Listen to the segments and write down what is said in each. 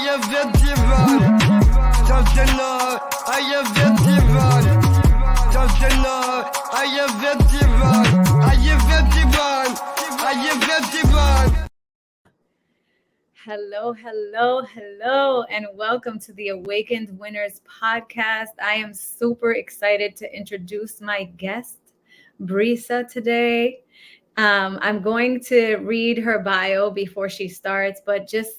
am the divine. Something I am the divine. Something I am the divine. I am the divine. I am the divine. Hello, hello, hello, and welcome to the Awakened Winners podcast. I am super excited to introduce my guest, Brisa, today. I'm going to read her bio before she starts, but just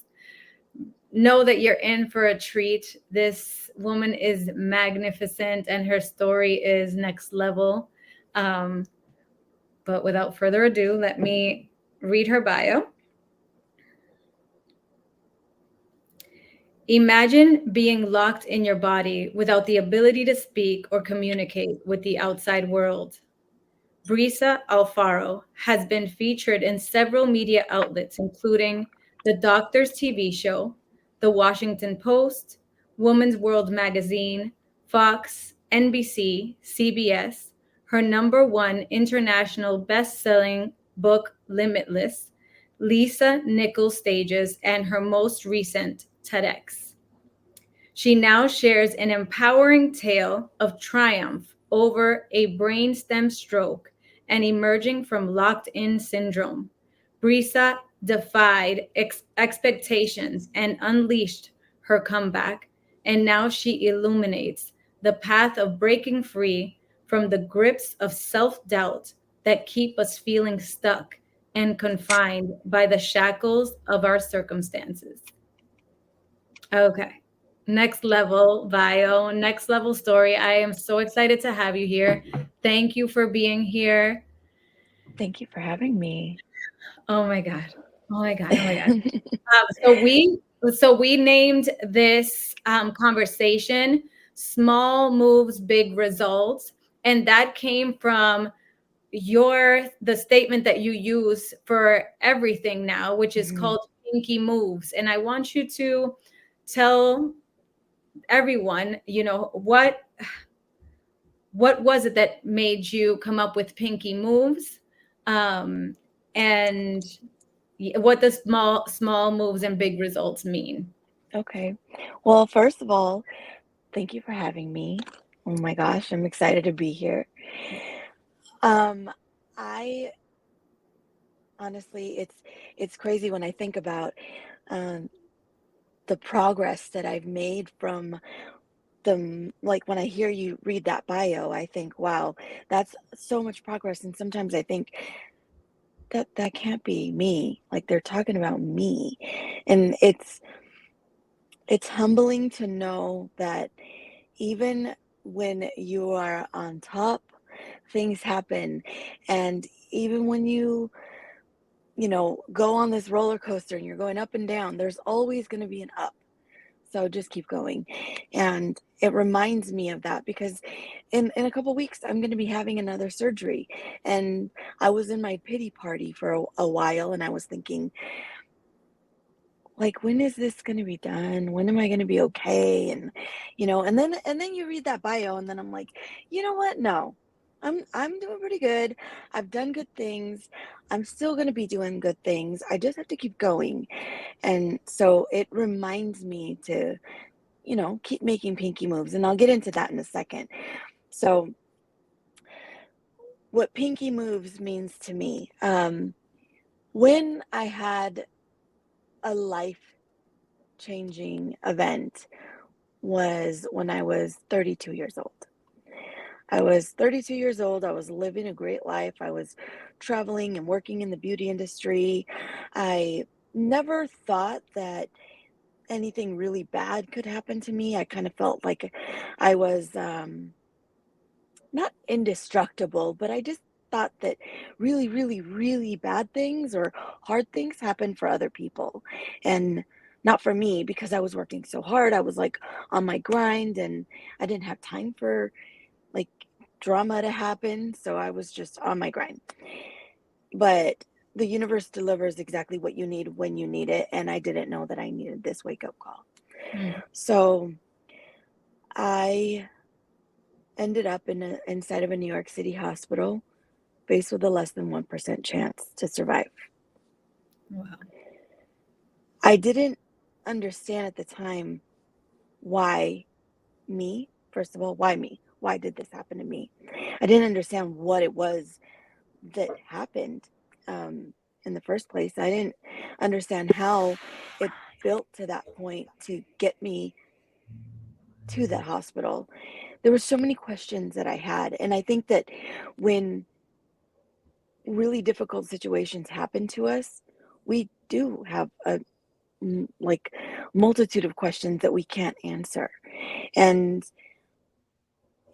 know that you're in for a treat. This woman is magnificent and her story is next level. But without further ado, let me read her bio. Imagine being locked in your body without the ability to speak or communicate with the outside world. Brisa Alfaro has been featured in several media outlets, including the Doctor's TV show, The Washington Post, Woman's World Magazine, Fox, NBC, CBS, her #1 international best-selling book, Limitless, Nichols Stages, and her most recent, Tedx. She now shares an empowering tale of triumph over a brainstem stroke and emerging from locked-in syndrome. Brisa defied expectations and unleashed her comeback, and now she illuminates the path of breaking free from the grips of self-doubt that keep us feeling stuck and confined by the shackles of our circumstances. Okay. Next level bio, next level story. I am so excited to have you here. Thank you for being here. Thank you for having me. Oh my God. Oh my God. Oh my God. So we named this conversation Small Moves, Big Results. And that came from the statement that you use for everything now, which is called Pinky Moves. And I want you to tell everyone, what was it that made you come up with Pinky Moves, and what does small moves and big results mean? Okay. Well, first of all, thank you for having me. Oh my gosh, I'm excited to be here. I honestly, it's crazy when I think about the progress that I've made from like when I hear you read that bio, I think, wow, that's so much progress. And sometimes I think that can't be me. Like they're talking about me. And it's humbling to know that even when you are on top, things happen. And even when you go on this roller coaster and you're going up and down, there's always going to be an up. So just keep going. And it reminds me of that because in a couple weeks, I'm going to be having another surgery. And I was in my pity party for a while, and I was thinking, like, when is this going to be done? When am I going to be okay? And, and then you read that bio, and then I'm like, you know what? No, I'm doing pretty good. I've done good things. I'm still going to be doing good things. I just have to keep going. And so it reminds me to, keep making pinky moves. And I'll get into that in a second. So what pinky moves means to me, when I had a life-changing event was when I was 32 years old. I was 32 years old. I was living a great life. I was traveling and working in the beauty industry. I never thought that anything really bad could happen to me. I kind of felt like I was not indestructible, but I just thought that really, really, really bad things or hard things happen for other people and not for me, because I was working so hard. I was like on my grind and I didn't have time for like drama to happen. So I was just on my grind. But the universe delivers exactly what you need when you need it. And I didn't know that I needed this wake-up call. So I ended up inside of a New York City hospital, faced with a less than 1% chance to survive. Wow. I didn't understand at the time why me. First of all, why me? Why did this happen to me? I didn't understand what it was that happened in the first place. I didn't understand how it built to that point to get me to that hospital. There were so many questions that I had. And I think that when really difficult situations happen to us, we do have a like multitude of questions that we can't answer. And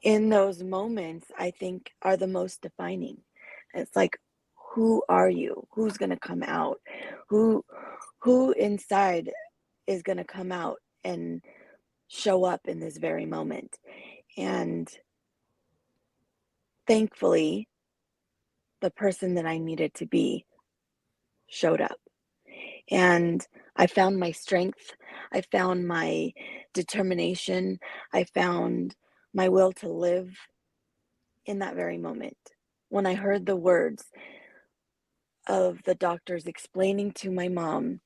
in those moments, I think are the most defining. It's like, who are you? Who's going to come out? Who inside is going to come out and show up in this very moment? And thankfully, the person that I needed to be showed up. And I found my strength. I found my determination. I found my will to live in that very moment. When I heard the words of the doctors explaining to my mom,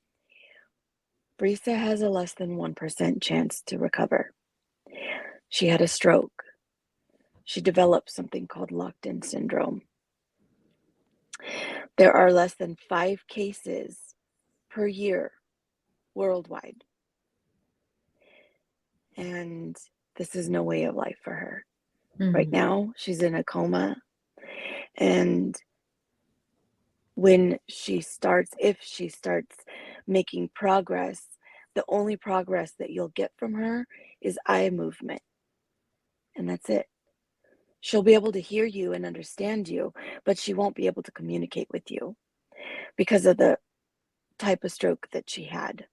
Brisa has a less than 1% chance to recover. She had a stroke. She developed something called locked-in syndrome. There are less than 5 cases per year worldwide. And this is no way of life for her. Right now, she's in a coma. And if she starts making progress, the only progress that you'll get from her is eye movement. And that's it. She'll be able to hear you and understand you, but she won't be able to communicate with you because of the type of stroke that she had.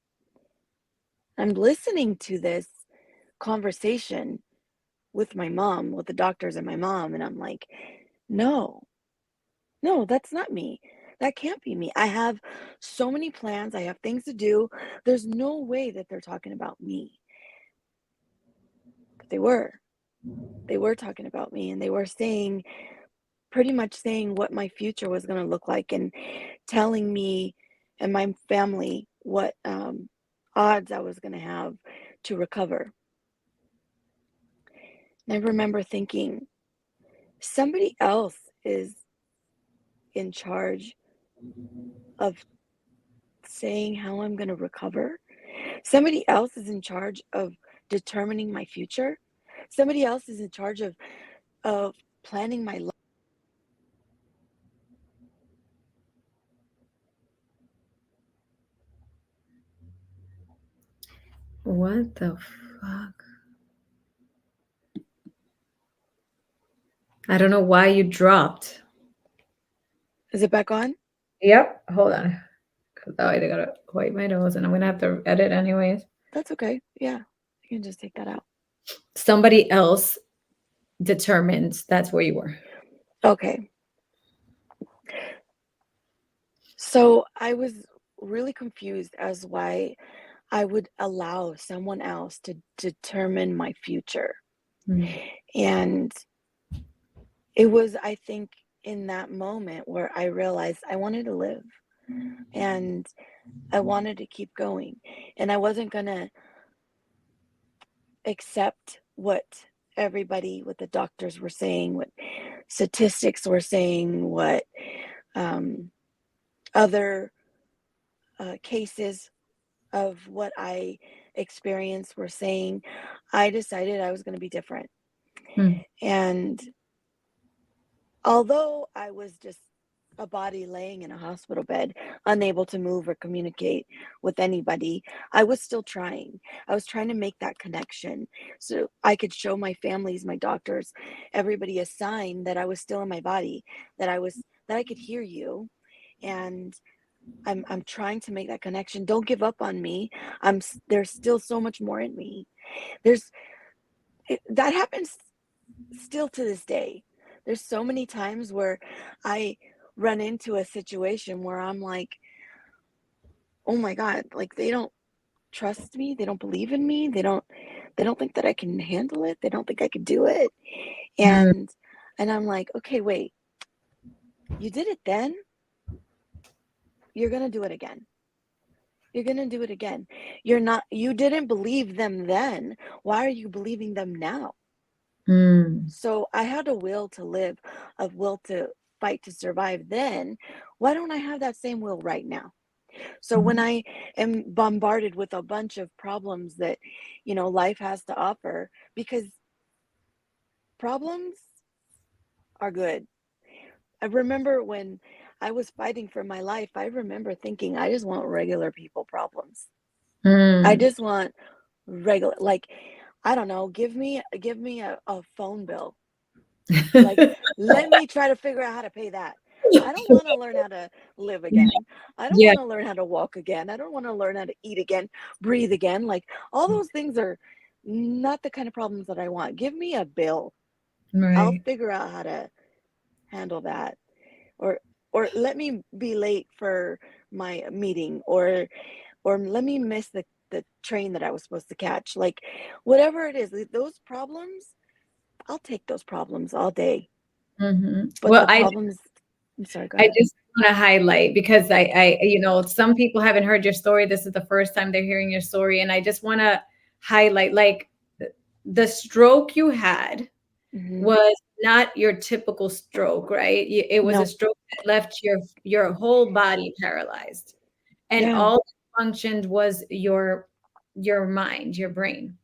I'm listening to this conversation with my mom, with the doctors and my mom, and I'm like, no, that's not me. That can't be me. I have so many plans. I have things to do. There's no way that they're talking about me. But they were talking about me, and they were pretty much saying what my future was going to look like and telling me and my family what odds I was going to have to recover. And I remember thinking, somebody else is in charge of saying how I'm going to recover. Somebody else is in charge of determining my future. Somebody else is in charge of planning my life. What the fuck? I don't know why you dropped. Is it back on? Yep. Hold on. Oh, I gotta wipe my nose, and I'm gonna have to edit anyways. That's okay. Yeah, you can just take that out. Somebody else determines that's where you were. Okay. So I was really confused as why I would allow someone else to determine my future. And it was, I think, in that moment where I realized I wanted to live and I wanted to keep going. And I wasn't going to accept what the doctors were saying, what statistics were saying, what other cases of what I experienced were saying. I decided I was going to be different. And although I was just a body laying in a hospital bed, unable to move or communicate with anybody, I was still trying. I was trying to make that connection so I could show my families, my doctors, everybody a sign that I was still in my body, that I could hear you. And I'm trying to make that connection. Don't give up on me. There's still so much more in me. That happens still to this day. There's so many times where I run into a situation where I'm like, oh my God, like they don't trust me. They don't believe in me. They don't think that I can handle it. They don't think I could do it. And I'm like, okay, wait, you did it then? You're going to do it again. You're going to do it again. You didn't believe them then. Why are you believing them now? So I had a will to live, a will to fight to survive then. Why don't I have that same will right now? So when I am bombarded with a bunch of problems that, life has to offer, because problems are good. I remember when I was fighting for my life, I remember thinking, I just want regular people problems. I just want regular, like, I don't know, give me a phone bill. Like, let me try to figure out how to pay that. I don't want to learn how to live again. I don't Yeah. want to learn how to walk again. I don't want to learn how to eat again, breathe again. Like, all those things are not the kind of problems that I want. Give me a bill. I'll Right. figure out how to handle that. Or let me be late for my meeting, or let me miss the train that I was supposed to catch. Like, whatever it is, those problems, I'll take those problems all day. But Well, the problems, I'm sorry, go I ahead. just want to highlight because some people haven't heard your story. This is the first time they're hearing your story. And I just want to highlight, like, the stroke you had Hmm. was not your typical stroke, right? It was a No. stroke that left your whole body paralyzed. And Yeah. all that functioned was your mind, your brain.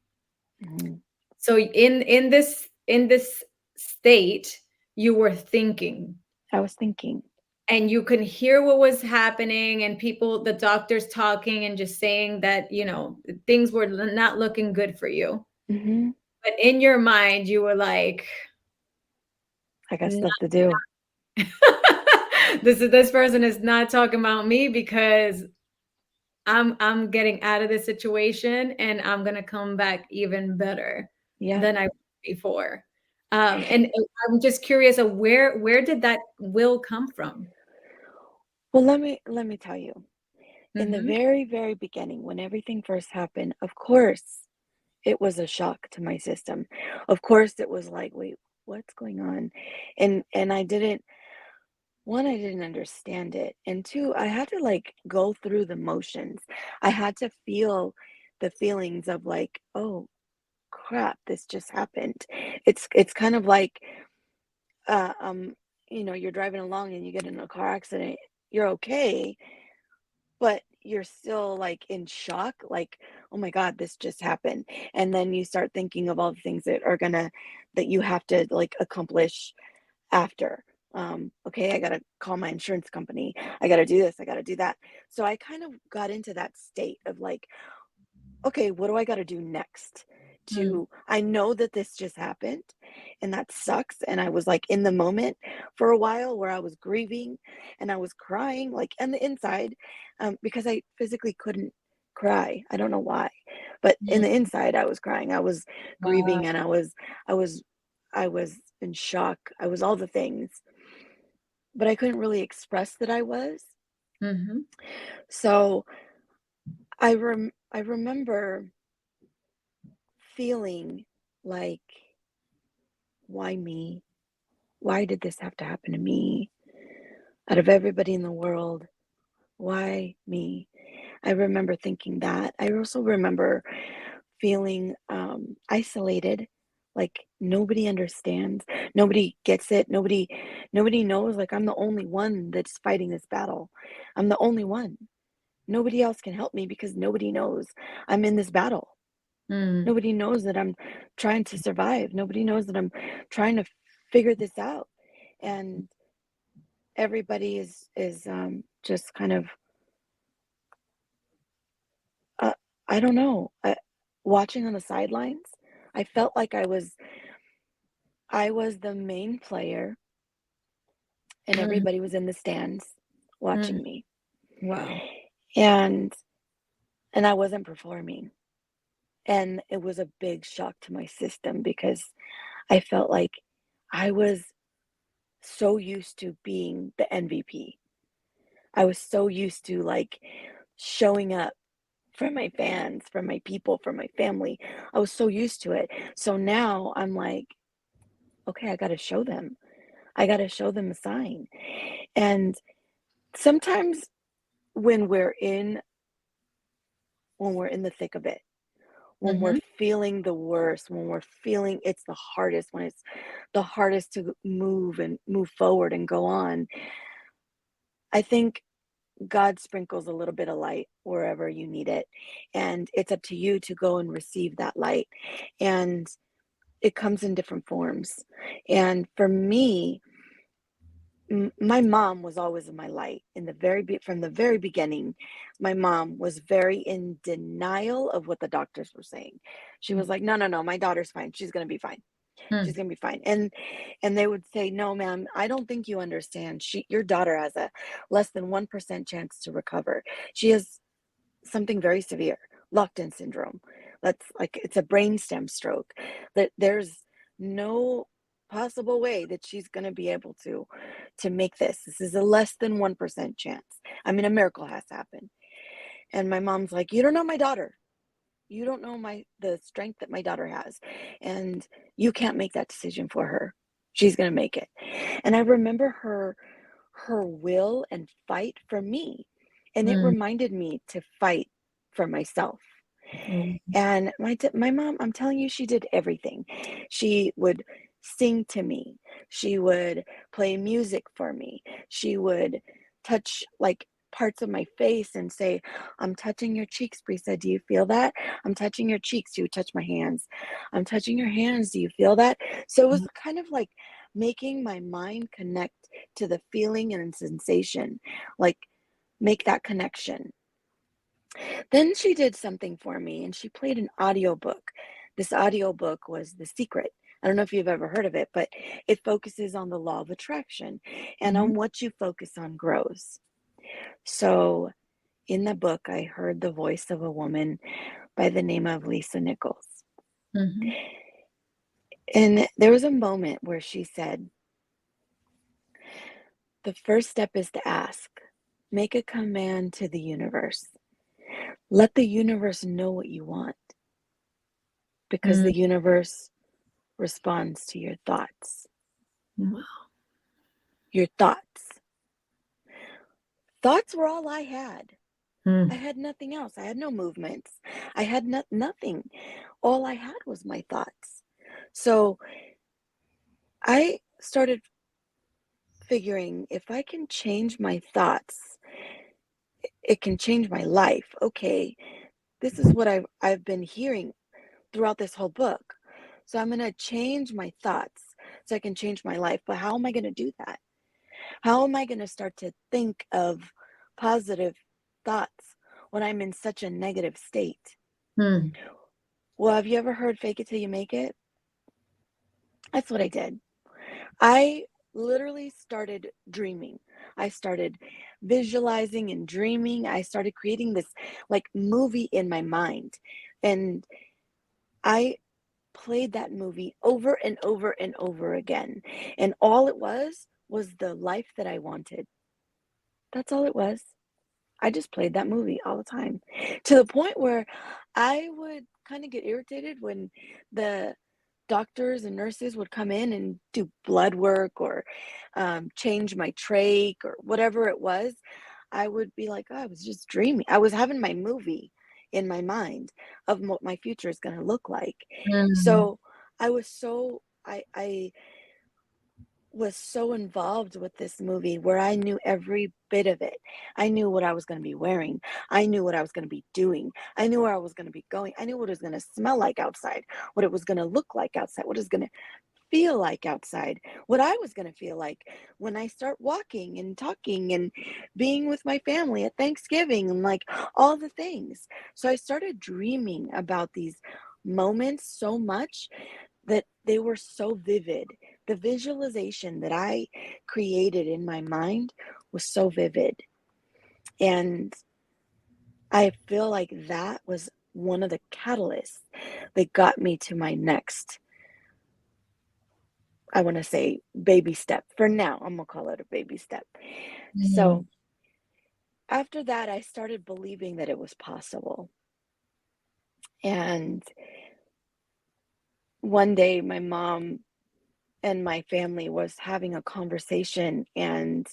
Hmm. So in this state, you were thinking, I was thinking. and you can hear what was happening, and the doctors talking and just saying that, things were not looking good for you. Hmm. But in your mind, you were like, I got "No, stuff to do. this person is not talking about me, because I'm getting out of this situation, and I'm gonna come back even better Yeah. than I was before." And I'm just curious of where did that will come from? Well, let me tell you. In the Mm-hmm. very, very beginning, when everything first happened, of course, it was a shock to my system. Of course, it was like, wait, what's going on? And I didn't understand it. And two, I had to, like, go through the motions. I had to feel the feelings of, like, oh crap, this just happened. It's kind of like, uh, um, you're driving along and you get in a car accident. You're okay, but you're still, like, in shock, like, oh my God, this just happened. And then you start thinking of all the things that you have to, like, accomplish after. Okay, I gotta call my insurance company. I gotta do this. I gotta do that. So I kind of got into that state of, like, okay, what do I got to do next? I know that this just happened and that sucks. And I was, like, in the moment for a while where I was grieving and I was crying, like, on the inside, because I physically couldn't cry. I don't know why, but in the inside, I was crying. I was Wow. grieving, and I was, I was in shock. I was all the things, but I couldn't really express that I was. Mm-hmm. So I remember feeling like, why me? Why did this have to happen to me? Out of everybody in the world, why me? I remember thinking that. I also remember feeling isolated, like nobody understands, nobody gets it, nobody knows. Like, I'm the only one that's fighting this battle. I'm the only one. Nobody else can help me because nobody knows I'm in this battle. Mm. Nobody knows that I'm trying to survive. Nobody knows that I'm trying to figure this out. And everybody is just kind of, uh, I don't know, watching on the sidelines. I felt like I was the main player, and Mm. everybody was in the stands Mm. watching me. Wow. And I wasn't performing. And it was a big shock to my system because I felt like I was so used to being the MVP. I was so used to, like, showing up for my fans, for my people, for my family. I was so used to it. So now I'm like, okay, I got to show them. I got to show them a sign. And sometimes when we're in when we're in the thick of it, when we're Mm-hmm. feeling the worst, when we're feeling it's the hardest, when it's the hardest to move and move forward and go on. I think God sprinkles a little bit of light wherever you need it. And it's up to you to go and receive that light. And it comes in different forms. And for me, my mom was always in my light from the very beginning. My mom was very in denial of what the doctors were saying. She was like, no, no, no, my daughter's fine. She's going to be fine. She's Mm-hmm. going to be fine. And they would say, no, ma'am, I don't think you understand. Your daughter has a less than 1% chance to recover. She has something very severe, locked-in syndrome. That's like, it's a brainstem stroke. That there's no possible way that she's going to be able to make this. This is a less than 1% chance. I mean, a miracle has to happen. And my mom's like, you don't know my daughter. You don't know the strength that my daughter has, and you can't make that decision for her. She's going to make it. And I remember her will and fight for me, and it reminded me to fight for myself. And my mom, I'm telling you, she did everything. She would sing to me. She would play music for me. She would touch like parts of my face and say, I'm touching your cheeks, Brisa. Do you feel that? I'm touching your cheeks. She would touch my hands. I'm touching your hands. Do you feel that? So it was kind of like making my mind connect to the feeling and sensation, like make that connection. Then she did something for me and she played an audiobook. This audiobook was The Secret. I don't know if you've ever heard of it, but it focuses on the law of attraction and Mm-hmm. on what you focus on grows. So in the book, I heard the voice of a woman by the name of Lisa Nichols. Mm-hmm. And there was a moment where she said, the first step is to ask, make a command to the universe. Let the universe know what you want, because the universe responds to your thoughts. Wow. Your thoughts. Thoughts were all I had. I Mm. had nothing else. I had no movements. I had nothing. All I had was my thoughts. So I started figuring, if I can change my thoughts, it can change my life. Okay, this is what I've been hearing throughout this whole book. So I'm going to change my thoughts so I can change my life. But how am I going to do that? How am I going to start to think of positive thoughts when I'm in such a negative state? Mm. Well, have you ever heard fake it till you make it? That's what I did. I literally started dreaming. I started visualizing and dreaming. I started creating this like movie in my mind. And I played that movie over and over and over again. And all it was the life that I wanted. That's all it was. I just played that movie all the time, to the point where I would kind of get irritated when the doctors and nurses would come in and do blood work or change my trach or whatever it was. I would be like, oh, I was just dreaming. I was having my movie in my mind of what my future is going to look like. Mm. So I was I was so involved with this movie where I knew every bit of it. I knew what I was going to be wearing. I knew what I was going to be doing. I knew where I was going to be going. I knew what it was going to smell like outside, what it was going to look like outside, what it was going to feel like outside, what I was going to feel like when I start walking and talking and being with my family at Thanksgiving and like all the things. So I started dreaming about these moments so much that they were so vivid. The visualization that I created in my mind was so vivid. And I feel like that was one of the catalysts that got me to my next, I want to say, baby step. For now, I'm going to call it a baby step. Mm. So after that, I started believing that it was possible. And one day, my mom and my family was having a conversation, and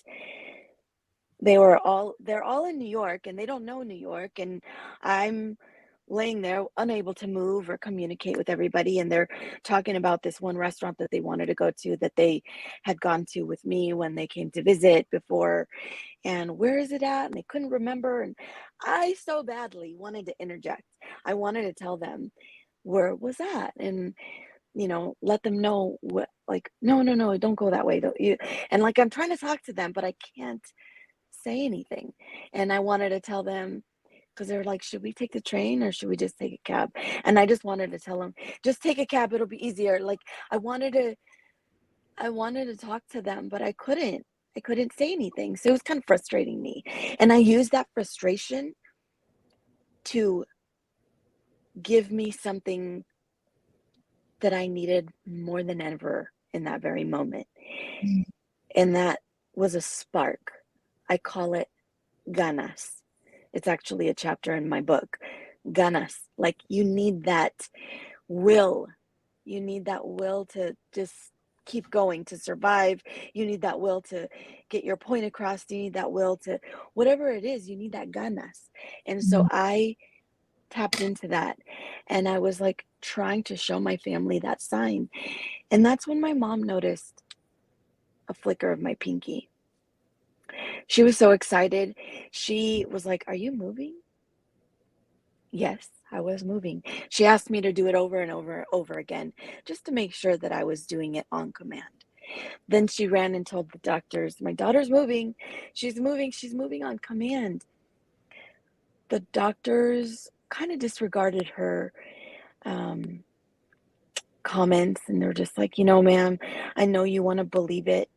they're all in New York and they don't know New York, and I'm laying there unable to move or communicate with everybody, and they're talking about this one restaurant that they wanted to go to that they had gone to with me when they came to visit before, and where is it at, and they couldn't remember, and I so badly wanted to interject. I wanted to tell them where it was at, and let them know what, like, no, no, no, don't go that way, don't you, and like I'm trying to talk to them, but I can't say anything. And I wanted to tell them, because they're like, should we take the train or should we just take a cab? And I just wanted to tell them, just take a cab, it'll be easier. Like I wanted to talk to them, but I couldn't say anything. So it was kind of frustrating me. And I used that frustration to give me something that I needed more than ever in that very moment. Mm. And that was a spark. I call it ganas. It's actually a chapter in my book. Ganas. Like you need that will. You need that will to just keep going, to survive. You need that will to get your point across. You need that will to whatever it is, you need that ganas. And so I tapped into that, and I was like trying to show my family that sign. And that's when my mom noticed a flicker of my pinky. She was so excited. She was like, "Are you moving?" Yes, I was moving. She asked me to do it over and over and over again, just to make sure that I was doing it on command. Then she ran and told the doctors, "My daughter's moving. She's moving on command." The doctors kind of disregarded her um, comments, and they're just like, "Ma'am, I know you want to believe it,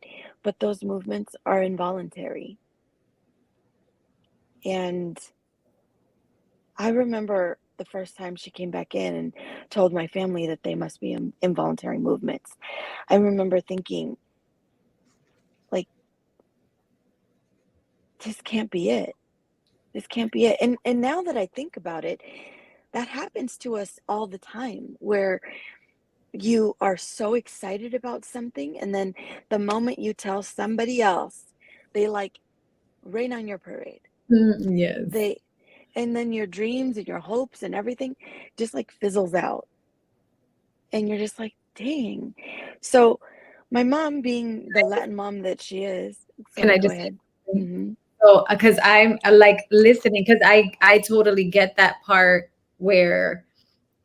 but those movements are involuntary." And I remember the first time she came back in and told my family that they must be involuntary movements. I remember thinking, like, this can't be it. This can't be it. And now that I think about it, that happens to us all the time, where you are so excited about something, and then the moment you tell somebody else, they like rain on your parade. Yes. They and then your dreams and your hopes and everything just like fizzles out. And you're just like, dang. So my mom, being the Latin mom that she is, Can I sorry, go just say ahead. something? Hmm. So, because I'm like listening, because I totally get that part where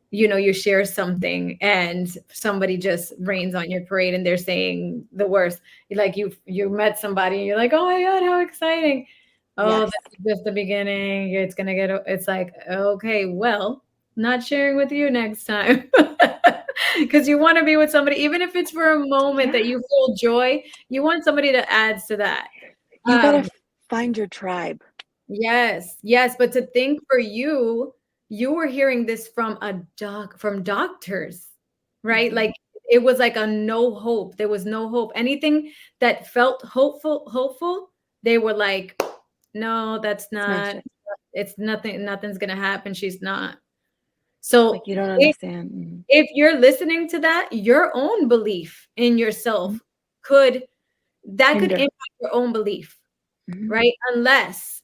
you share something and somebody just rains on your parade and they're saying the worst. Like you met somebody and you're like, oh my God, how exciting. Oh, Yes. that's just the beginning. It's like, okay, well, not sharing with you next time. Because you want to be with somebody, even if it's for a moment that Yeah. you feel joy, you want somebody that adds to that. You got to Um, find your tribe. Yes, yes, but to think for you, you were hearing this from from doctors, right? Hmm. Like it was like a no hope. There was no hope. Anything that felt hopeful, they were like, no, that's Smash not, it. it's nothing, nothing's gonna happen. She's not. So Like you don't if understand. Hmm. if you're listening to that, your own belief in yourself could that could Hinder. impact your own belief, Hmm. right? Unless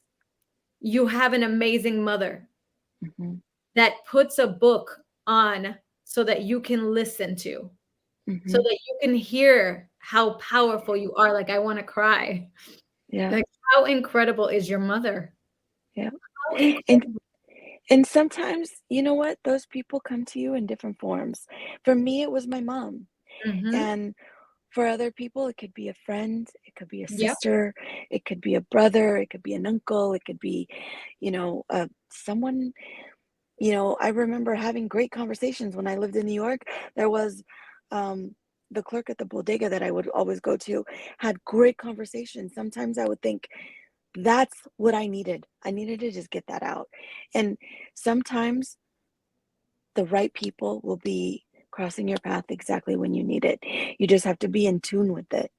you have an amazing mother Hmm. that puts a book on so that you can listen to, so Hmm. that you can hear how powerful you are. Like, I want to cry. Yeah. Like, how incredible is your mother? Yeah. How And incredible. and sometimes, you know what? Those people come to you in different forms. For me, it was my mom. Hmm. And for other people, it could be a friend, it could be a Yep. sister, it could be a brother, it could be an uncle, it could be, someone, I remember having great conversations when I lived in New York. There was um, the clerk at the bodega that I would always go to, had great conversations. Sometimes I would think, that's what I needed. I needed to just get that out. And sometimes the right people will be crossing your path exactly when you need it. You just have to be in tune with it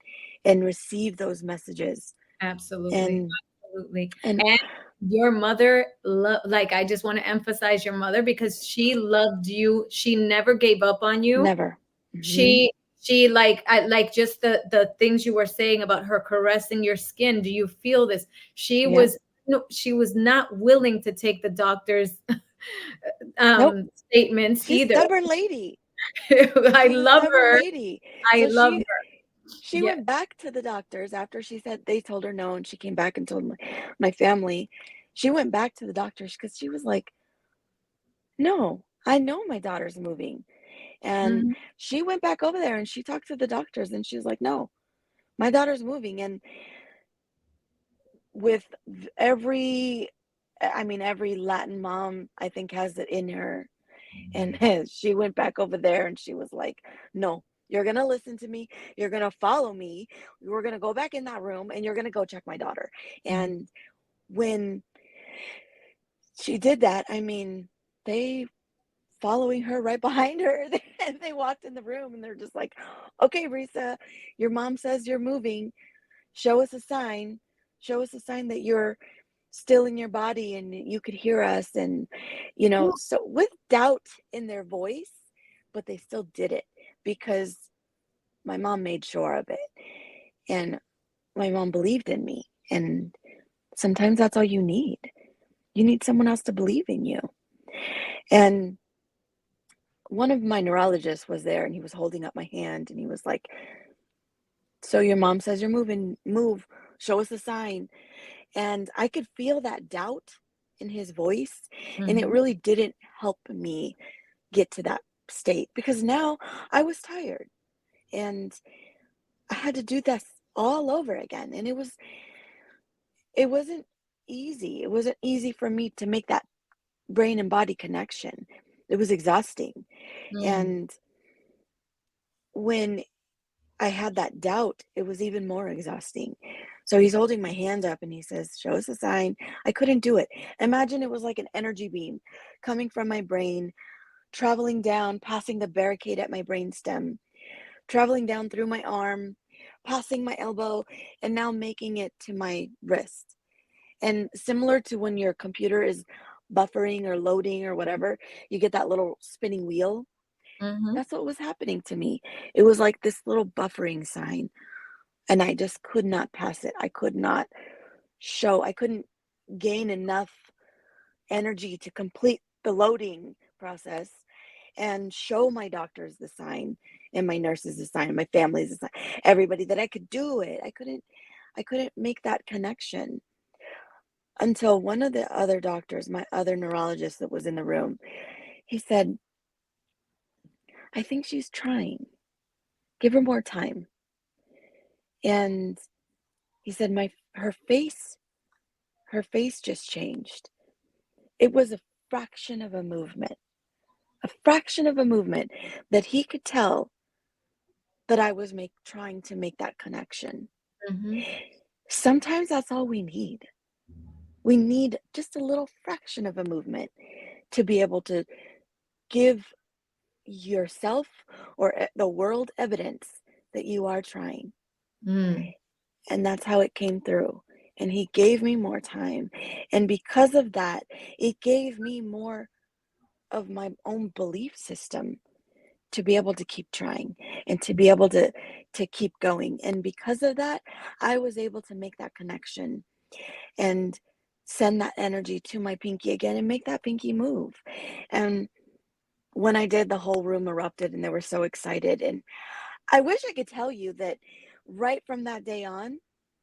and receive those messages. Absolutely. And Absolutely. and And your mother, like, I just want to emphasize your mother because she loved you. She never gave up on you. never. Hmm. She like I like just the things you were saying about her caressing your skin. Do you feel this? She Yep. was no, she was not willing to take the doctor's Nope. statements She's a either. stubborn lady. I She's a love stubborn her. lady. I So love she her. she Yeah. went back to the doctors after she said they told her no, and she came back and told my family. She went back to the doctors because she was like, no, I know my daughter's moving. And Mhm. she went back over there and she talked to the doctors and she was like, no, my daughter's moving. And with every, I mean, every Latin mom, I think, has it in her. And she went back over there and she was like, no, you're going to listen to me. You're going to follow me. We're going to go back in that room and you're going to go check my daughter. Mhm. And when she did that, I mean, they following her right behind her. And they walked in the room and they're just like, okay, Brisa, your mom says you're moving. Show us a sign. Show us a sign that you're still in your body and you could hear us. And, so with doubt in their voice, but they still did it because my mom made sure of it. And my mom believed in me. And sometimes that's all you need. You need someone else to believe in you. And one of my neurologists was there and he was holding up my hand and he was like, so your mom says you're moving, move, show us a sign. And I could feel that doubt in his voice. And it Mhm. really didn't help me get to that state because now I was tired and I had to do this all over again. And it wasn't easy. It wasn't easy for me to make that brain and body connection. It was exhausting. Mm. And when I had that doubt, it was even more exhausting. So he's holding my hand up and he says, show us a sign. I couldn't do it. Imagine it was like an energy beam coming from my brain, traveling down, passing the barricade at my brainstem, traveling down through my arm, passing my elbow, and now making it to my wrist. And similar to when your computer is buffering or loading or whatever, you get that little spinning wheel. Mhm. That's what was happening to me. It was like this little buffering sign. And I just could not pass it. I could not I couldn't gain enough energy to complete the loading process and show my doctors the sign and my nurses the sign and my family's the sign, everybody that I could do it. I couldn't make that connection until one of the other doctors, my other neurologist that was in the room, he said, I think she's trying. Give her more time. And he said, her face just changed. It was a fraction of a fraction of a movement that he could tell that I was trying to make that connection. Mhm. Sometimes that's all we need. We need just a little fraction of a movement to be able to give yourself or the world evidence that you are trying. Mm. And that's how it came through. And he gave me more time. And because of that, it gave me more of my own belief system to be able to keep trying and to be able to keep going. And because of that, I was able to make that connection and send that energy to my pinky again and make that pinky move. And when I did, the whole room erupted and they were so excited. And I wish I could tell you that right from that day on,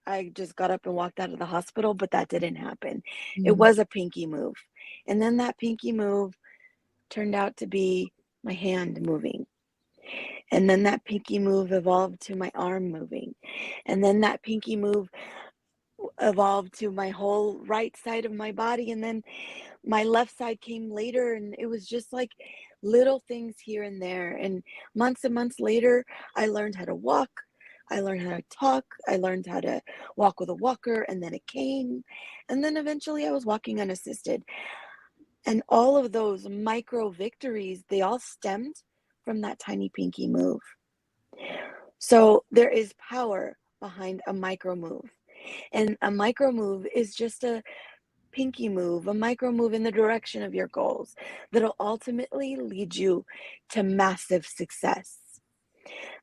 I just got up and walked out of the hospital, but that didn't happen. It Mm. was a pinky move. And then that pinky move turned out to be my hand moving. And then that pinky move evolved to my arm moving. And then that pinky move evolved to my whole right side of my body. And then my left side came later. And it was just like little things here and there. And months later, I learned how to walk. I learned how to talk. I learned how to walk with a walker and then a cane. And then eventually I was walking unassisted. And all of those micro victories, they all stemmed from that tiny pinky move. So there is power behind a micro move. And a micro move is just a pinky move, a micro move in the direction of your goals that'll ultimately lead you to massive success.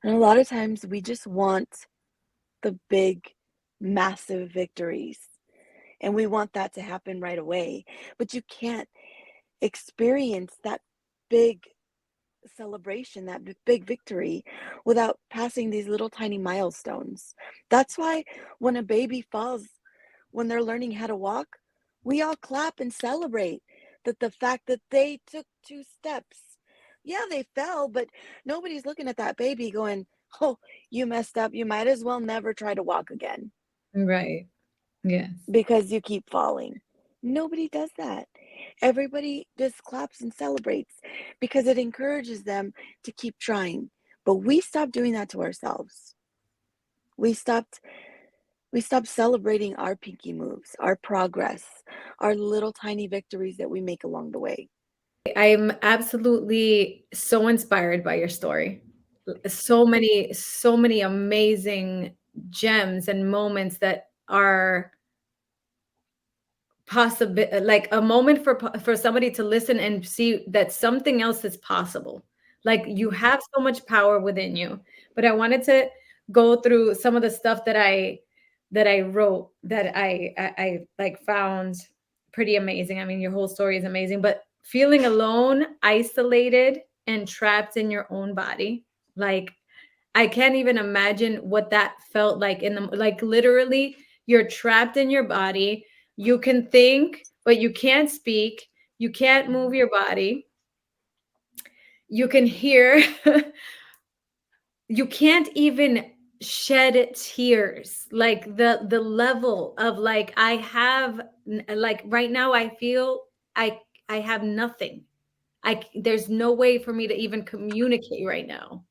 And a lot of times we just want the big, massive victories. And we want that to happen right away. But you can't experience that big celebration, that big victory, without passing these little tiny milestones. That's why when a baby falls, when they're learning how to walk, we all clap and celebrate that the fact that they took 2 steps. Yeah, they fell, but nobody's looking at that baby going, oh, you messed up. You might as well never try to walk again Right. Yes. because you keep falling. Nobody does that. Everybody just claps and celebrates because it encourages them to keep trying. But we stopped doing that to ourselves. We stopped celebrating our pinky moves, our progress, our little tiny victories that we make along the way. I'm absolutely so inspired by your story. So many amazing gems and moments that are possible, like a moment for somebody to listen and see that something else is possible. Like you have so much power within you. But I wanted to go through some of the stuff that I wrote that I like found pretty amazing. I mean, your whole story is amazing, but feeling alone, isolated, and trapped in your own body, like I can't even imagine what that felt like in the, like literally you're trapped in your body. You can think, but you can't speak. You can't move your body. You can hear. You can't even shed tears. Like the level of like I have like right now I feel I I have nothing. There's no way for me to even communicate right now.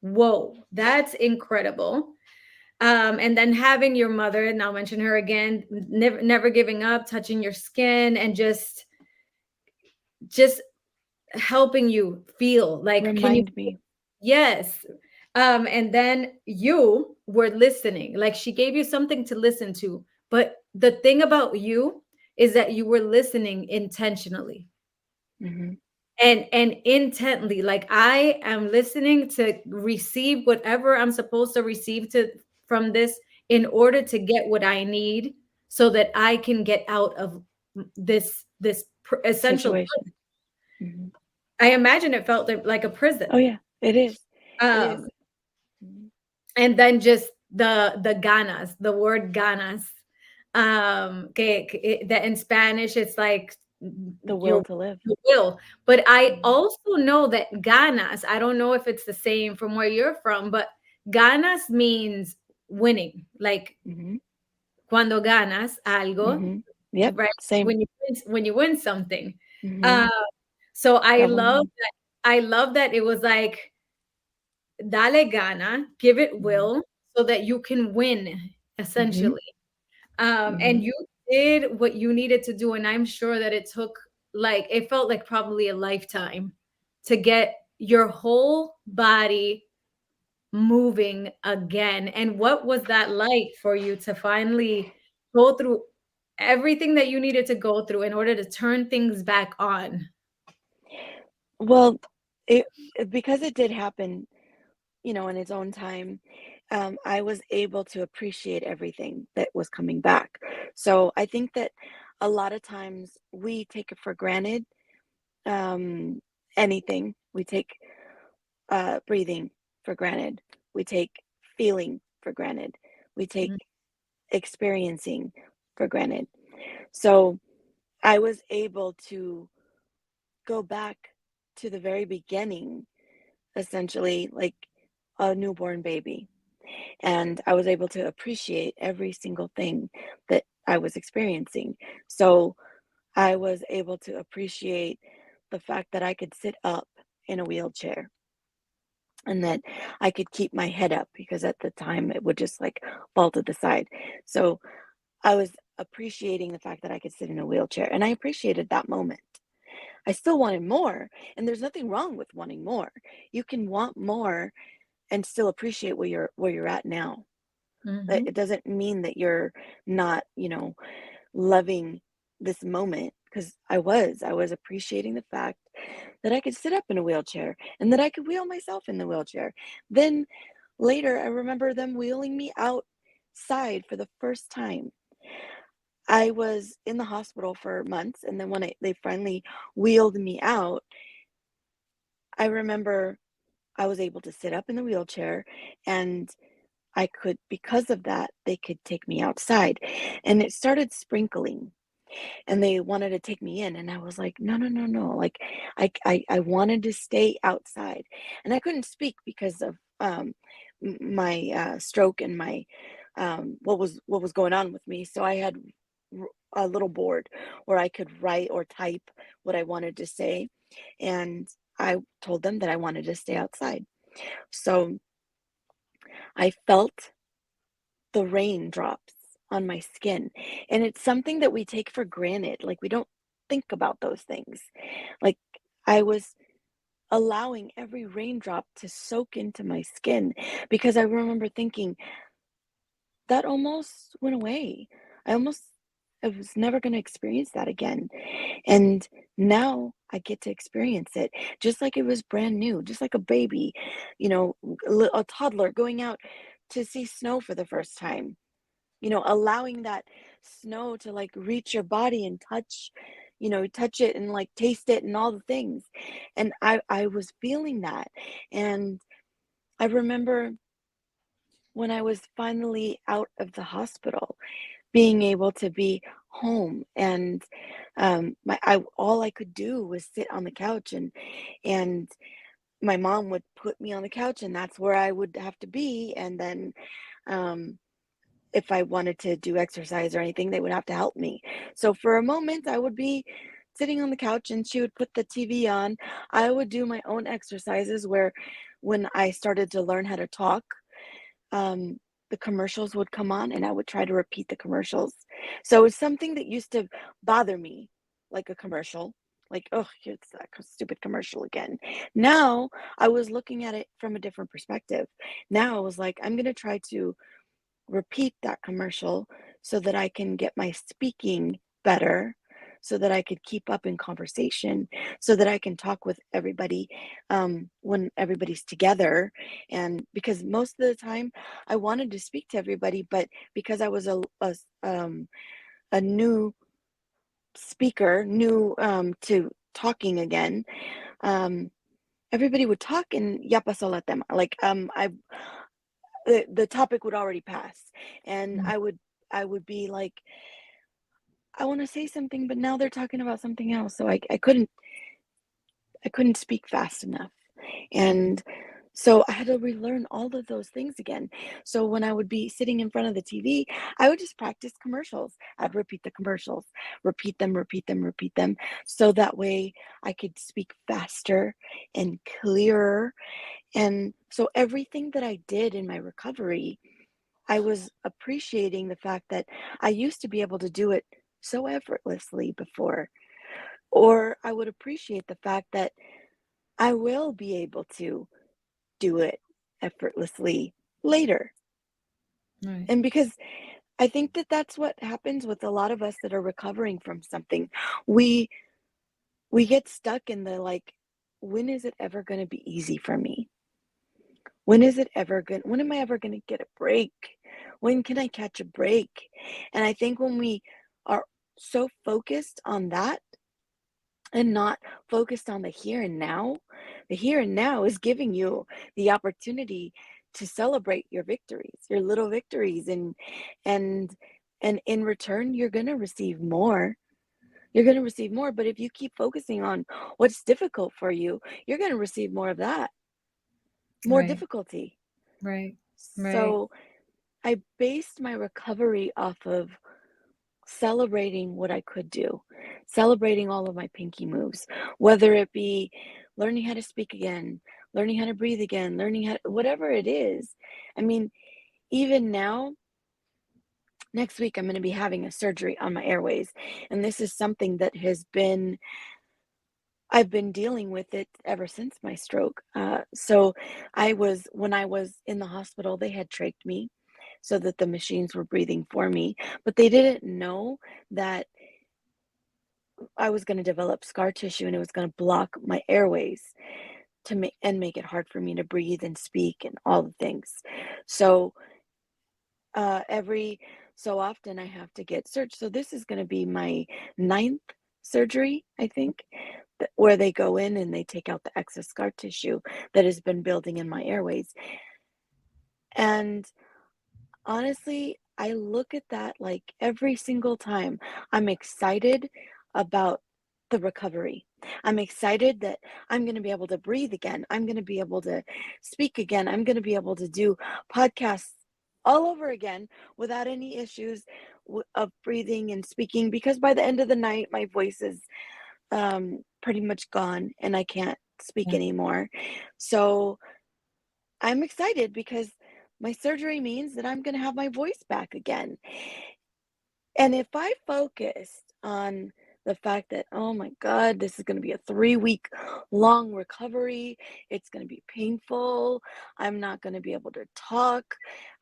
Whoa, that's incredible. And then having your mother, and I'll mention her again, never giving up, touching your skin, and just helping you feel like, can you? Remind me. Yes. And then you were listening, like she gave you something to listen to. But the thing about you is that you were listening intentionally. Mm-hmm. And intently, like I am listening to receive whatever I'm supposed to receive to from this in order to get what I need so that I can get out of this essential. Situation. Mm-hmm. I imagine it felt like a Oh, prison. yeah, it is. It is. um Mhm. and then just the ganas, the word ganas, that in Spanish it's like The will your to live. will. But I Mhm. also know that ganas, I don't know if it's the same from where you're from, but ganas means winning, like Mhm. cuando ganas algo, Mhm. Yep, right? same. When you win something. Mhm. uh, so That one. I love that it was like dale gana, give it Mhm. will, so that you can win, Mhm. essentially. And Mhm. you did what you needed to do, and I'm sure that it took, like, it felt like probably a lifetime to get your whole body moving again. And what was that like for you to finally go through everything that you needed to go through in order to turn things back on? Well, because it did happen, in its own time, I was able to appreciate everything that was coming back. So I think that a lot of times we take it for granted, um, anything. We take breathing for granted. We take feeling for granted. We take Mhm. experiencing for granted. So I was able to go back to the very beginning, essentially like a newborn baby. And I was able to appreciate every single thing that I was experiencing. So I was able to appreciate the fact that I could sit up in a wheelchair and that I could keep my head up because at the time it would just like fall to the side. So I was appreciating the fact that I could sit in a wheelchair and I appreciated that moment. I still wanted more, and there's nothing wrong with wanting more. You can want more and still appreciate where you're at now. Mhm. It doesn't mean that you're not, loving this moment because I was appreciating the fact that I could sit up in a wheelchair and that I could wheel myself in the wheelchair. Then later, I remember them wheeling me outside for the first time. I was in the hospital for months, and then when they finally wheeled me out, I remember I was able to sit up in the wheelchair, and I could, because of that, they could take me outside. And it started sprinkling, and they wanted to take me in, and I was like, no, no, no, no. Like I wanted to stay outside. And I couldn't speak because of my stroke and my what was going on with me. So I had a little board where I could write or type what I wanted to say, and I told them that I wanted to stay outside. So I felt the raindrops on my skin. And it's something that we take for granted. Like, we don't think about those things. Like, I was allowing every raindrop to soak into my skin because I remember thinking that almost went away. I was never going to experience that again. And now I get to experience it just like it was brand new, just like a baby, a toddler going out to see snow for the first time, allowing that snow to like reach your body and touch it and like taste it and all the things. And I was feeling that. And I remember when I was finally out of the hospital, being able to be home, and all I could do was sit on the couch, and my mom would put me on the couch, and that's where I would have to be. And then um if I wanted to do exercise or anything, they would have to help me. So for a moment, I would be sitting on the couch and she would put the TV on. I would do my own exercises where when I started to learn how to talk, um, the commercials would come on and I would try to repeat the commercials. So it's something that used to bother me, like a commercial. Like, oh, here's that stupid commercial again. Now I was looking at it from a different perspective. Now I was like, I'm going to try to repeat that commercial so that I can get my speaking better, so that I could keep up in conversation, so that I can talk with everybody when everybody's together. And because most of the time I wanted to speak to everybody, but because I was a new speaker, new to talking again, um, everybody would talk and ya pasó la tema. Like the topic would already pass, and Mm. I would be like, I want to say something, but now they're talking about something else, so I couldn't speak fast enough. And so I had to relearn all of those things again. So when I would be sitting in front of the TV, I would just practice commercials. I'd repeat the commercials, repeat them, repeat them, repeat them, so that way I could speak faster and clearer. And so everything that I did in my recovery, I was appreciating the fact that I used to be able to do it so effortlessly before, or I would appreciate the fact that I will be able to do it effortlessly later. Right. And because I think that that's what happens with a lot of us that are recovering from something. We we get stuck in the like, when is it ever going to be easy for me? When am I ever going to get a break? When can I catch a break? And I think when we are so focused on that and not focused on the here and now is giving you the opportunity to celebrate your victories, your little victories, and and in return you're going to receive more. You're going to receive more, but if you keep focusing on what's difficult for you, you're going to receive more of that, more Right. difficulty. Right. Right. So I based my recovery off of celebrating what I could do, celebrating all of my pinky moves, whether it be learning how to speak again, learning how to breathe again, whatever it is. I mean, even now, next week, I'm going to be having a surgery on my airways. And this is something that I've been dealing with it ever since my stroke. So when I was in the hospital, they had trached me so that the machines were breathing for me, but they didn't know that I was going to develop scar tissue and it was going to block my airways make it hard for me to breathe and speak and all the things. So every so often I have to get searched. So this is going to be my ninth surgery, I think, where they go in and they take out the excess scar tissue that has been building in my airways. And honestly, I look at that like every single time. I'm excited about the recovery. I'm excited that I'm going to be able to breathe again. I'm going to be able to speak again. I'm going to be able to do podcasts all over again without any issues of breathing and speaking, because by the end of the night, my voice is pretty much gone and I can't speak Yeah. anymore. So I'm excited because my surgery means that I'm going to have my voice back again. And if I focused on the fact that, oh my God, this is going to be a 3-week long recovery, it's going to be painful. I'm not going to be able to talk.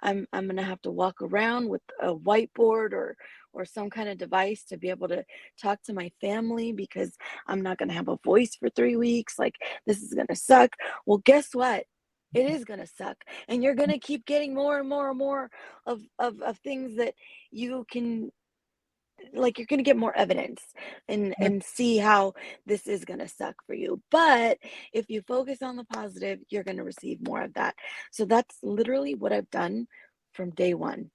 I'm going to have to walk around with a whiteboard or some kind of device to be able to talk to my family because I'm not going to have a voice for 3 weeks. Like, this is going to suck. Well, guess what? It is going to suck. And you're going to keep getting more and more and more of things that you can, like, you're going to get more evidence and see how this is going to suck for you. But if you focus on the positive, you're going to receive more of that. So that's literally what I've done from day one,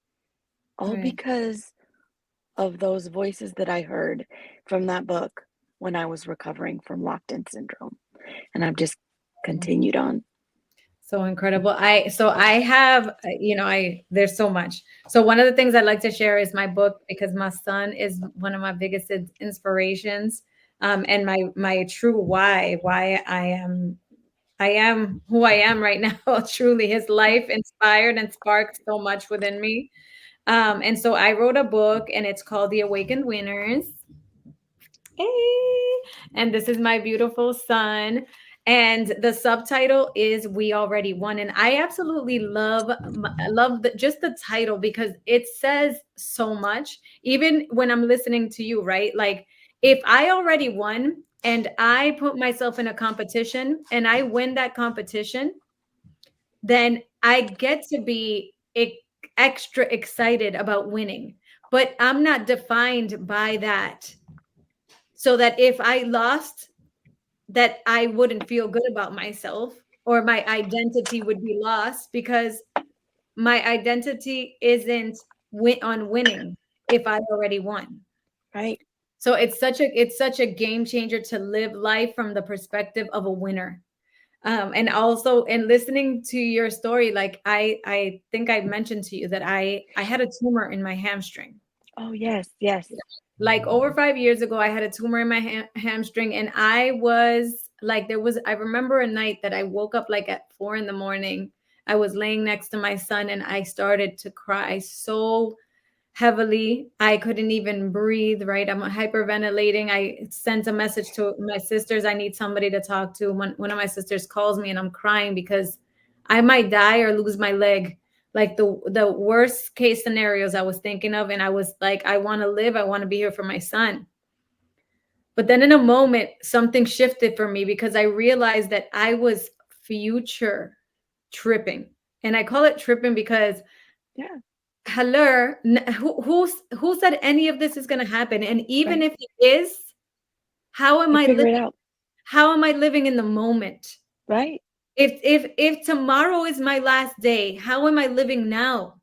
all Right. because of those voices that I heard from that book when I was recovering from locked-in syndrome. And I've just continued on. So incredible. I have, there's so much. So one of the things I'd like to share is my book, because my son is one of my biggest inspirations. And my true why I am who I am right now. Truly, his life inspired and sparked so much within me. And so I wrote a book, and it's called The Awakened Winners. Hey, and this is my beautiful son. And the subtitle is "We Already Won." And I absolutely love just the title, because it says so much. Even when I'm listening to you, right? Like, if I already won and I put myself in a competition and I win that competition, then I get to be extra excited about winning. But I'm not defined by that, so that if I lost, that I wouldn't feel good about myself, or my identity would be lost, because my identity isn't on winning if I already won. Right? So it's such a game changer to live life from the perspective of a winner. And also, in listening to your story, like I think I mentioned to you that I had a tumor in my hamstring. Oh, yes, yes. Like, over 5 years ago, I had a tumor in my hamstring, and I was like, I remember a night that I woke up like at 4 in the morning. I was laying next to my son, and I started to cry so heavily. I couldn't even breathe, right? I'm hyperventilating. I sent a message to my sisters. I need somebody to talk to. One of my sisters calls me, and I'm crying because I might die or lose my leg. Like, the worst case scenarios I was thinking of. And I was like, I want to live. I want to be here for my son. But then in a moment, something shifted for me, because I realized that I was future tripping. And I call it tripping because, Yeah, hello, who said any of this is going to happen? And even right. if it is, how am You I figure it living? out. How am I living in the moment? Right? If tomorrow is my last day, how am I living now?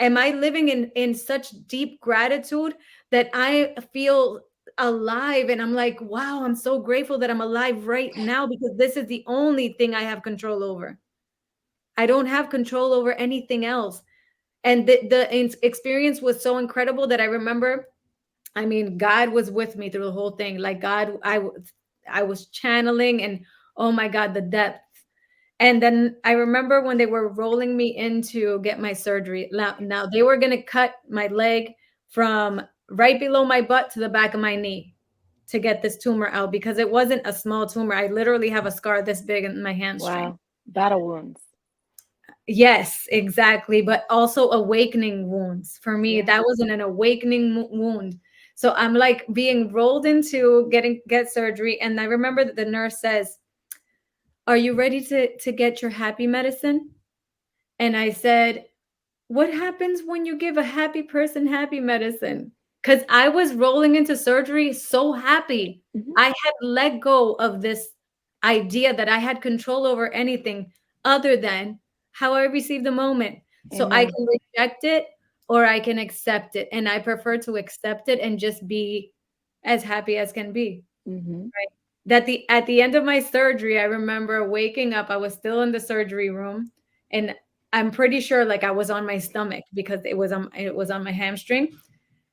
Am I living in such deep gratitude that I feel alive, and I'm like, wow, I'm so grateful that I'm alive right now, because this is the only thing I have control over. I don't have control over anything else. And the experience was so incredible that I remember, I mean, God was with me through the whole thing. Like, God, I was channeling, and oh my God, the depth. And then I remember when they were rolling me in to get my surgery. Now they were going to cut my leg from right below my butt to the back of my knee to get this tumor out, because it wasn't a small tumor. I literally have a scar this big in my hamstring. Wow. Battle wounds. Yes, exactly. But also awakening wounds. For me, Yeah. that wasn't an awakening wound. So I'm like being rolled into get surgery. And I remember that the nurse says, "Are you ready to get your happy medicine?" And I said, what happens when you give a happy person happy medicine? Because I was rolling into surgery so happy. Mhm. I had let go of this idea that I had control over anything other than how I receive the moment. So I Amen. can reject it or I can accept it. And I prefer to accept it and just be as happy as can be. Hmm. Right. That the at the end of my surgery, I remember waking up. I was still in the surgery room, and I'm pretty sure like I was on my stomach because it was on my hamstring.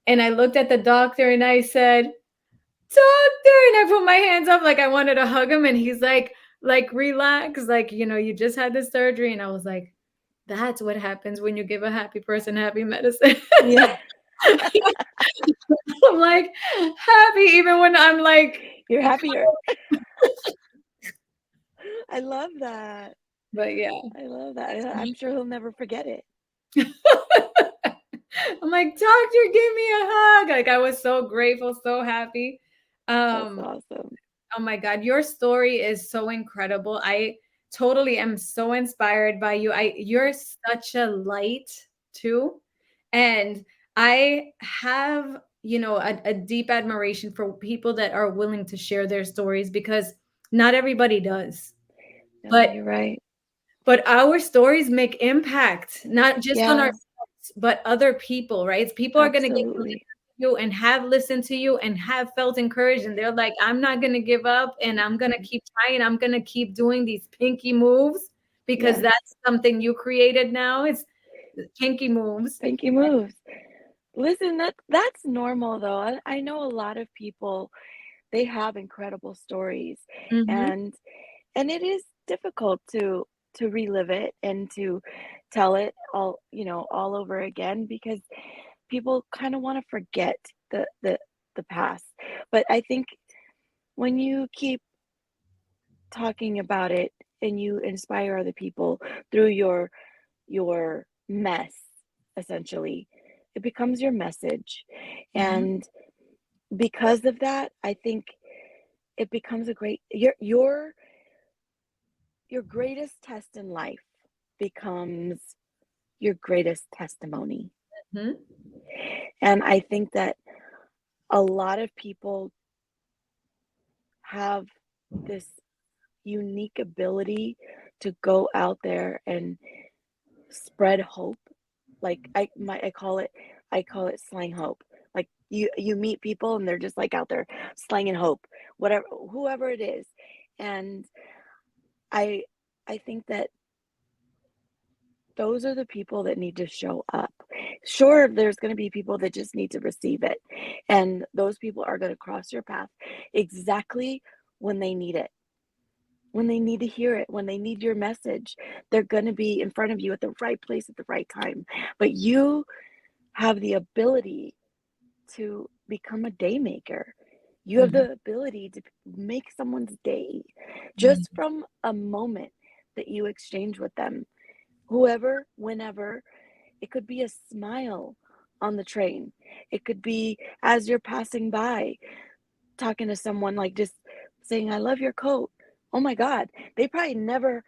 And I looked at the doctor and I said, "Doctor," and I put my hands up like I wanted to hug him, and he's like relax, like you just had the surgery, and I was like, that's what happens when you give a happy person happy medicine. Yeah. I'm like happy even when I'm like, You're happier. I love that. but yeah. I love that. I'm sure he'll never forget it. I'm like, doctor, give me a hug. Like I was so grateful, so happy. That's Um, awesome. oh my God, your story is so incredible. I totally am so inspired by you. You're such a light too. And I have, a deep admiration for people that are willing to share their stories because not everybody does. No, But you're right. but our stories make impact, not just on Yeah, ourselves, but other people, right? People are going to get to listen absolutely. to you and have listened to you and have felt encouraged. And they're like, I'm not going to give up and I'm going to Mhm. keep trying. I'm going to keep doing these pinky moves because Yes. that's something you created now. It's pinky moves. Pinky moves. Listen, that's normal though. I know a lot of people, they have incredible stories, Mm-hmm. and it is difficult to relive it and to tell it all over again, because people kind of want to forget the past. But I think when you keep talking about it and you inspire other people through your mess, essentially, it becomes your message. Mm-hmm. And because of that, I think it becomes a great your greatest test in life becomes your greatest testimony. Mm-hmm. And I think that a lot of people have this unique ability to go out there and spread hope. Like I call it slang hope. Like you meet people and they're just like out there slanging hope, whatever, whoever it is. And I I think that those are the people that need to show up. Sure, there's going to be people that just need to receive it. And those people are going to cross your path exactly when they need it, when they need to hear it, when they need your message. They're going to be in front of you at the right place at the right time. But you have the ability to become a day maker. You have Mm-hmm. the ability to make someone's day just from a moment that you exchange with them, whoever, whenever. It could be a smile on the train. It could be as you're passing by, talking to someone, like just saying, I love your coat. Oh my God. They probably never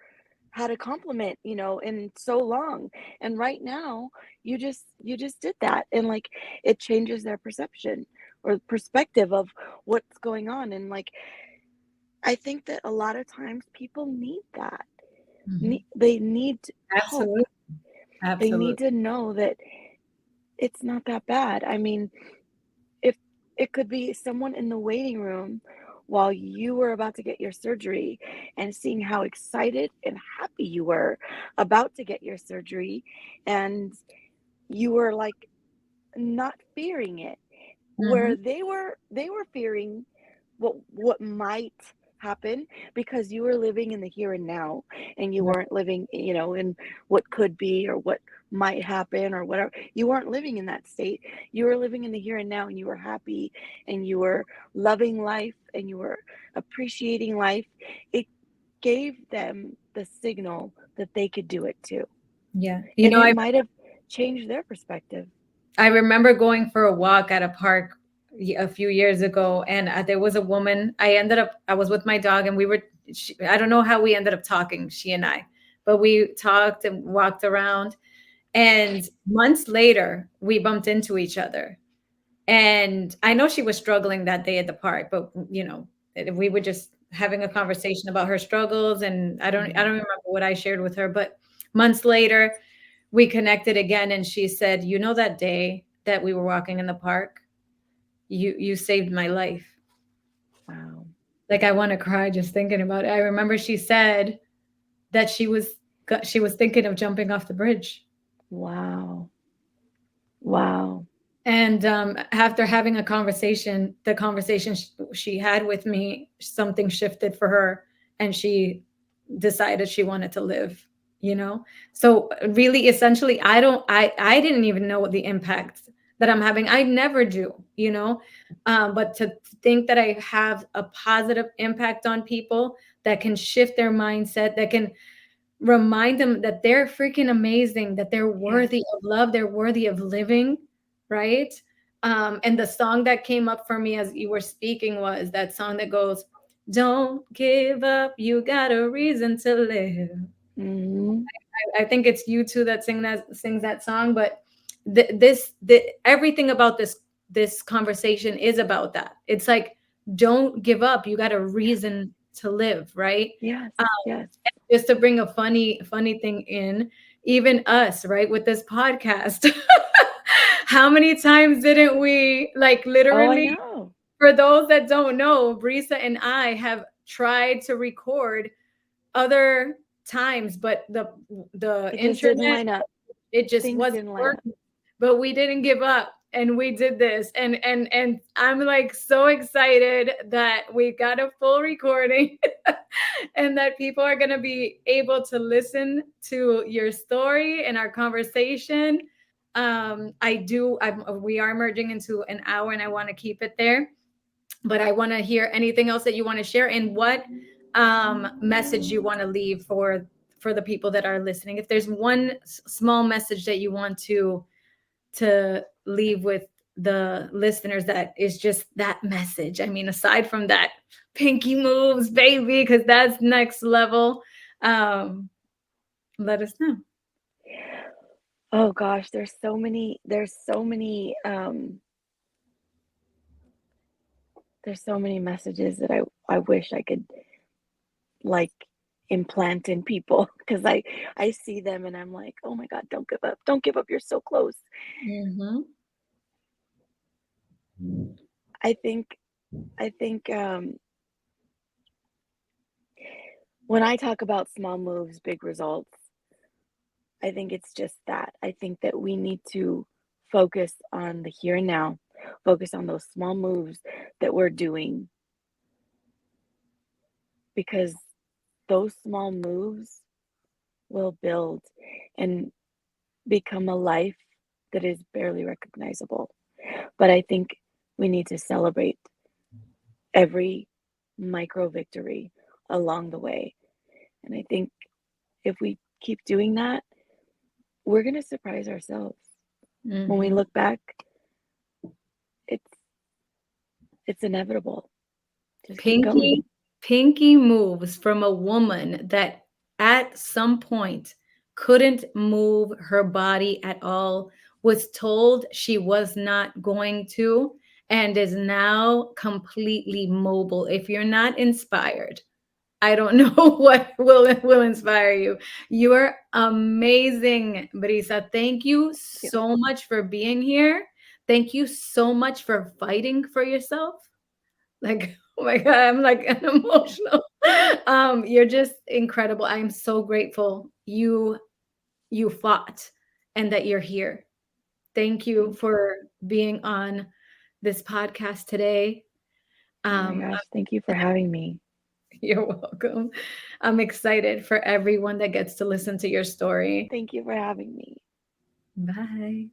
had a compliment, in so long. And right now, you just did that. And like it changes their perception or perspective of what's going on. And like I think that a lot of times people need that. Mm-hmm. They need hope. Absolutely. They need Absolutely. to know that it's not that bad. I mean, if it could be someone in the waiting room while you were about to get your surgery and seeing how excited and happy you were about to get your surgery, and you were like not fearing it, Mm-hmm. where they were fearing what might happen, because you were living in the here and now, and you Right. weren't living, in what could be or what might happen or whatever. You weren't living in that state. You were living in the here and now, and you were happy, and you were loving life, and you were appreciating life. It gave them the signal that they could do it too, Yeah. and it might have changed their perspective. I remember going for a walk at a park a few years ago, and there was a woman. I was with my dog, and I don't know how we ended up talking, she and I, but we talked and walked around. And months later, we bumped into each other. And I know she was struggling that day at the park, but we were just having a conversation about her struggles, and I don't remember what I shared with her, but months later, we connected again, and she said, "You know that day that we were walking in the park? You saved my life." Wow. Like, I want to cry just thinking about it. I remember she said that she was thinking of jumping off the bridge. Wow. Wow. And after having a conversation, the conversation she had with me, something shifted for her, and she decided she wanted to live. So really, essentially, I didn't even know the impact that I'm having. I never do. But to think that I have a positive impact on people, that can shift their mindset, that can remind them that they're freaking amazing, that they're Yes. worthy of love, they're worthy of living, right? And the song that came up for me as you were speaking was that song that goes, "Don't give up, you got a reason to live." Hmm. I think it's you two that sings that song, but everything about this conversation is about that. It's like, don't give up. You got a reason to live, right? Yes. Yes. Just to bring a funny thing in, even us, right, with this podcast. How many times didn't we, like, Oh, I literally, know. for those that don't know, Brisa and I have tried to record other times, but the It just didn't internet, line up. it just Things wasn't didn't line up. working. But we didn't give up, and we did this, and I'm like so excited that we got a full recording and that people are going to be able to listen to your story and our conversation. We are merging into an hour, and I want to keep it there, but I want to hear anything else that you want to share, and what message you want to leave for the people that are listening. If there's one small message that you want to leave with the listeners, that is just that message. I mean, aside from that, pinky moves, baby, because that's next level. um Let us know. Oh gosh, there's so many messages that I wish I could, like, implant in people, because I see them and I'm like, "Oh my God, don't give up. Don't give up. You're so close." Hmm. I think I think when I talk about small moves, big results, I think it's just that. I think that we need to focus on the here and now, focus on those small moves that we're doing, because those small moves will build and become a life that is barely recognizable. But I think we need to celebrate every micro victory along the way. And I think if we keep doing that, we're going to surprise ourselves. When we Hmm. look back, it's it's inevitable. Just keep going. Pinky moves from a woman that at some point couldn't move her body at all, was told she was not going to, and is now completely mobile. If you're not inspired, I don't know what will inspire you. You are amazing, Brisa. Thank you Yeah. so much for being here. Thank you so much for fighting for yourself. Like, oh my God, I'm like emotional. You're just incredible. I'm so grateful you fought and that you're here. Thank you Thank you. for being on this podcast today. Oh my Um, gosh, thank you for having me. you're welcome. I'm excited for everyone that gets to listen to your story. Thank you for having me. Bye.